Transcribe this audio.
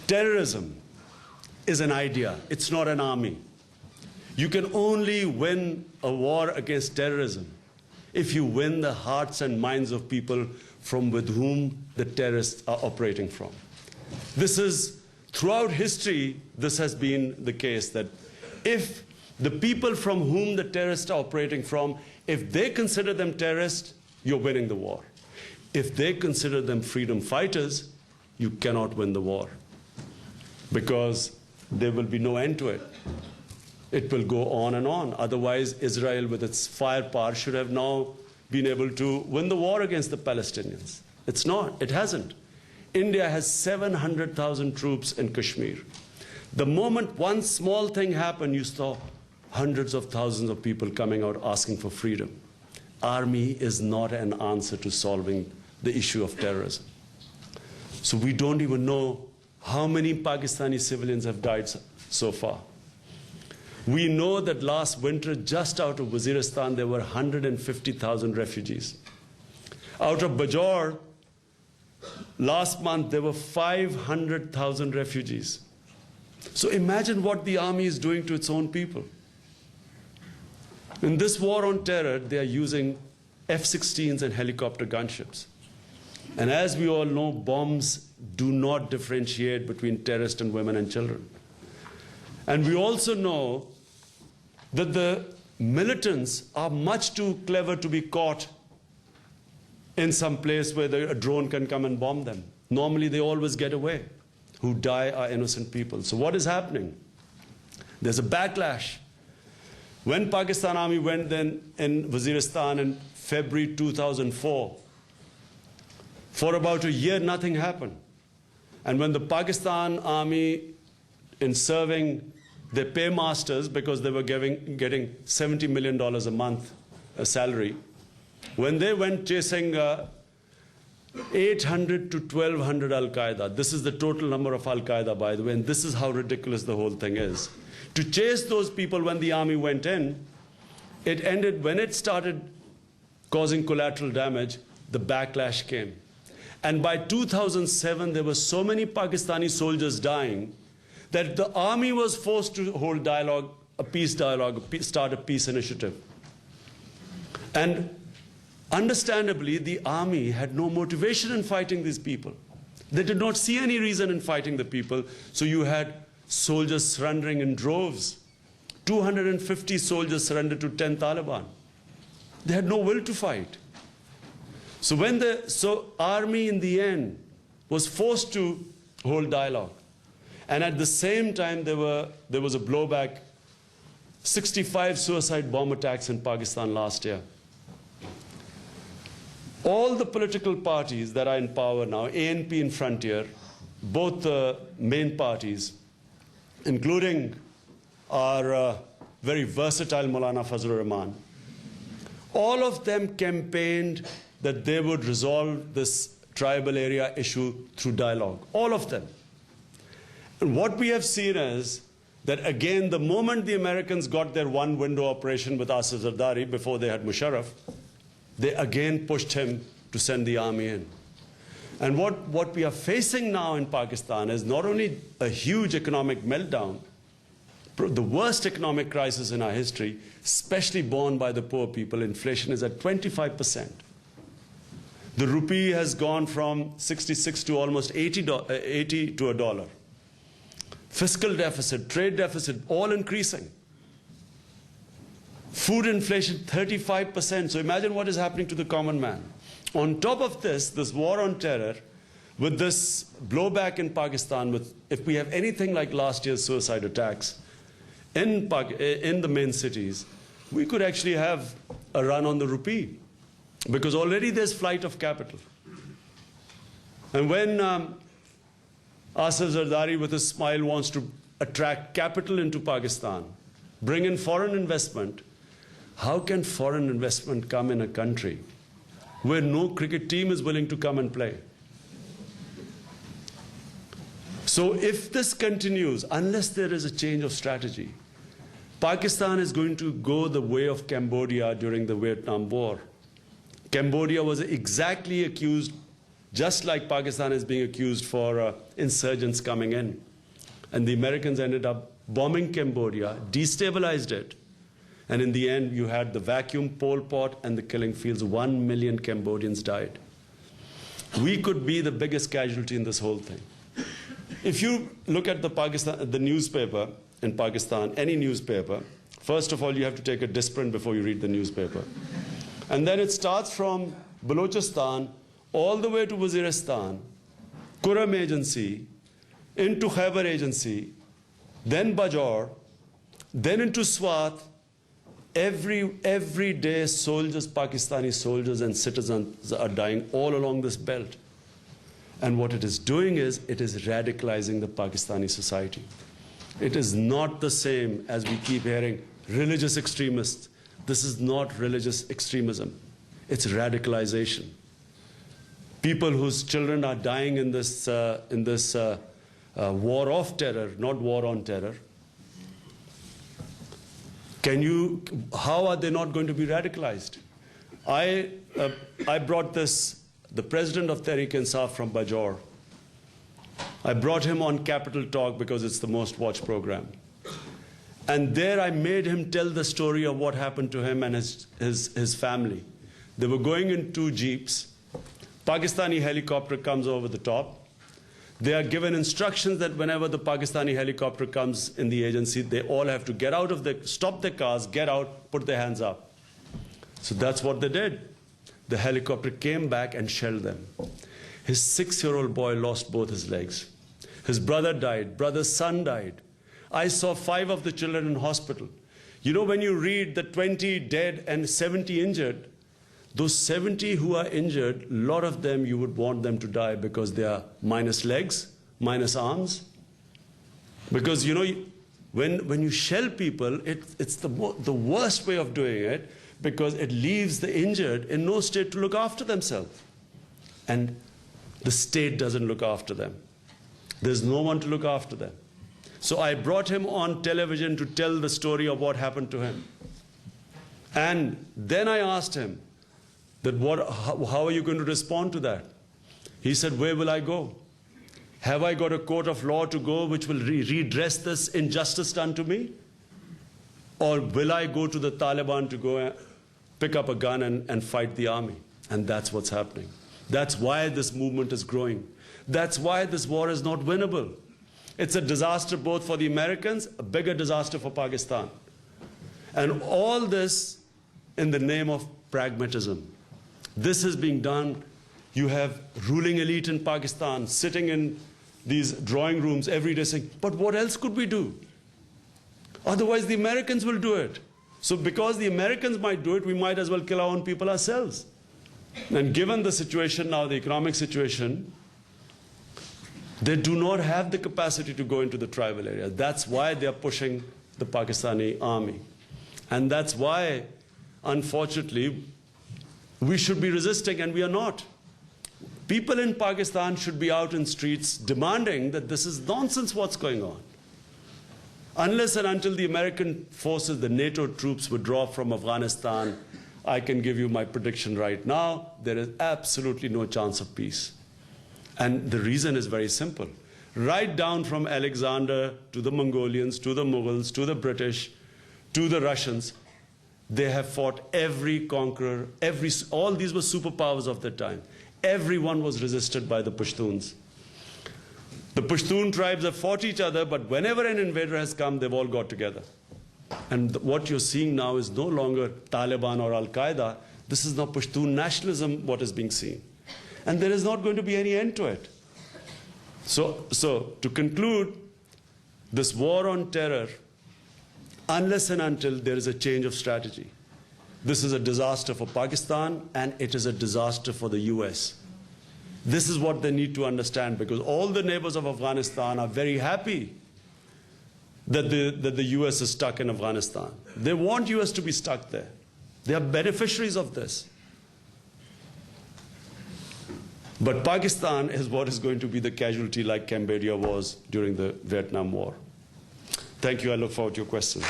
Terrorism is an idea. It's not an army. You can only win a war against terrorism if you win the hearts and minds of people from with whom the terrorists are operating from. This is, throughout history, this has been the case, that if the people from whom the terrorists are operating from, if they consider them terrorists, you're winning the war. If they consider them freedom fighters, you cannot win the war, because there will be no end to it. It will go on and on. Otherwise, Israel, with its firepower, should have now been able to win the war against the Palestinians. It's not. It hasn't. India has 700,000 troops in Kashmir. The moment one small thing happened, you saw hundreds of thousands of people coming out asking for freedom. Army is not an answer to solving the issue of terrorism. So we don't even know how many Pakistani civilians have died so far. We know that last winter, just out of Waziristan, there were 150,000 refugees. Out of Bajaur, last month, there were 500,000 refugees. So imagine what the army is doing to its own people. In this war on terror, they are using F-16s and helicopter gunships. And as we all know, bombs do not differentiate between terrorists and women and children. And we also know that the militants are much too clever to be caught in some place where a drone can come and bomb them. Normally, they always get away. Who die are innocent people. So what is happening? There's a backlash. When Pakistan Army went then in Waziristan in February 2004, for about a year, nothing happened. And when the Pakistan Army, in serving their paymasters, because they were getting $70 million a month a salary, when they went chasing 800 to 1,200 Al-Qaeda, this is the total number of Al-Qaeda, by the way, and this is how ridiculous the whole thing is. To chase those people when the army went in, it ended, when it started causing collateral damage, the backlash came. And by 2007, there were so many Pakistani soldiers dying that the army was forced to hold dialogue, a peace dialogue, start a peace initiative. And understandably, the army had no motivation in fighting these people. They did not see any reason in fighting the people. So you had soldiers surrendering in droves. 250 soldiers surrendered to 10 Taliban. They had no will to fight. So when the army in the end was forced to hold dialogue. And at the same time, there was a blowback, 65 suicide bomb attacks in Pakistan last year. All the political parties that are in power now, ANP and Frontier, both the main parties, including our very versatile Maulana Fazlur Rahman, all of them campaigned that they would resolve this tribal area issue through dialogue, all of them. And what we have seen is that, again, the moment the Americans got their one window operation with Asif Zardari before they had Musharraf, they again pushed him to send the army in. And what we are facing now in Pakistan is not only a huge economic meltdown, the worst economic crisis in our history, especially borne by the poor people. Inflation is at 25%. The rupee has gone from 66 to almost 80 to a dollar. Fiscal deficit, trade deficit, all increasing. Food inflation, 35%. So imagine what is happening to the common man. On top of this war on terror, with this blowback in Pakistan, if we have anything like last year's suicide attacks in the main cities, we could actually have a run on the rupee, because already there's flight of capital. And when Asif Zardari, with a smile, wants to attract capital into Pakistan, bring in foreign investment, how can foreign investment come in a country where no cricket team is willing to come and play? So if this continues, unless there is a change of strategy, Pakistan is going to go the way of Cambodia during the Vietnam War. Cambodia was exactly accused just like Pakistan is being accused for insurgents coming in. And the Americans ended up bombing Cambodia, destabilized it. And in the end, you had the vacuum, Pol Pot, and the killing fields. 1 million Cambodians died. We could be the biggest casualty in this whole thing. If you look at the newspaper in Pakistan, any newspaper, first of all, you have to take a disprin before you read the newspaper. And then it starts from Balochistan all the way to Waziristan, Kuram Agency, into Khyber Agency, then Bajaur, then into Swat. Every day soldiers, Pakistani soldiers and citizens are dying all along this belt. And what it is doing is, it is radicalizing the Pakistani society. It is not the same as we keep hearing, religious extremists. This is not religious extremism. It's radicalization. People whose children are dying in this war of terror, not war on terror. How are they not going to be radicalized? I brought the president of Tehreek-e-Insaf from Bajaur. I brought him on Capital Talk because it's the most watched program. And there I made him tell the story of what happened to him and his family. They were going in 2 jeeps. Pakistani helicopter comes over the top. They are given instructions that whenever the Pakistani helicopter comes in the agency, they all have to get out of stop their cars, get out, put their hands up. So that's what they did. The helicopter came back and shelled them. His 6-year-old boy lost both his legs. His brother died, brother's son died. I saw 5 of the children in hospital. You know, when you read the 20 dead and 70 injured, those 70 who are injured, a lot of them you would want them to die because they are minus legs, minus arms. Because, you know, when you shell people, it's the worst way of doing it because it leaves the injured in no state to look after themselves. And the state doesn't look after them. There's no one to look after them. So I brought him on television to tell the story of what happened to him. And then I asked him, how are you going to respond to that? He said, where will I go? Have I got a court of law to go which will redress this injustice done to me? Or will I go to the Taliban to go pick up a gun and fight the army? And that's what's happening. That's why this movement is growing. That's why this war is not winnable. It's a disaster both for the Americans, a bigger disaster for Pakistan. And all this in the name of pragmatism. This is being done. You have ruling elite in Pakistan sitting in these drawing rooms every day saying, but what else could we do? Otherwise the Americans will do it. So because the Americans might do it, we might as well kill our own people ourselves. And given the situation now, the economic situation, they do not have the capacity to go into the tribal area. That's why they are pushing the Pakistani army. And that's why, unfortunately, we should be resisting, and we are not. People in Pakistan should be out in streets demanding that this is nonsense what's going on. Unless and until the American forces, the NATO troops withdraw from Afghanistan, I can give you my prediction right now, there is absolutely no chance of peace. And the reason is very simple. Right down from Alexander to the Mongolians, to the Mughals, to the British, to the Russians, they have fought every conqueror, all these were superpowers of their time. Everyone was resisted by the Pashtuns. The Pashtun tribes have fought each other, but whenever an invader has come, they've all got together. And what you're seeing now is no longer Taliban or Al-Qaeda. This is now Pashtun nationalism, what is being seen. And there is not going to be any end to it. So to conclude, this war on terror, unless and until there is a change of strategy, this is a disaster for Pakistan and it is a disaster for the US. This is what they need to understand, because all the neighbors of Afghanistan are very happy that the US is stuck in Afghanistan. They want US to be stuck there. They are beneficiaries of this. But Pakistan is what is going to be the casualty like Cambodia was during the Vietnam War. Thank you. I look forward to your questions.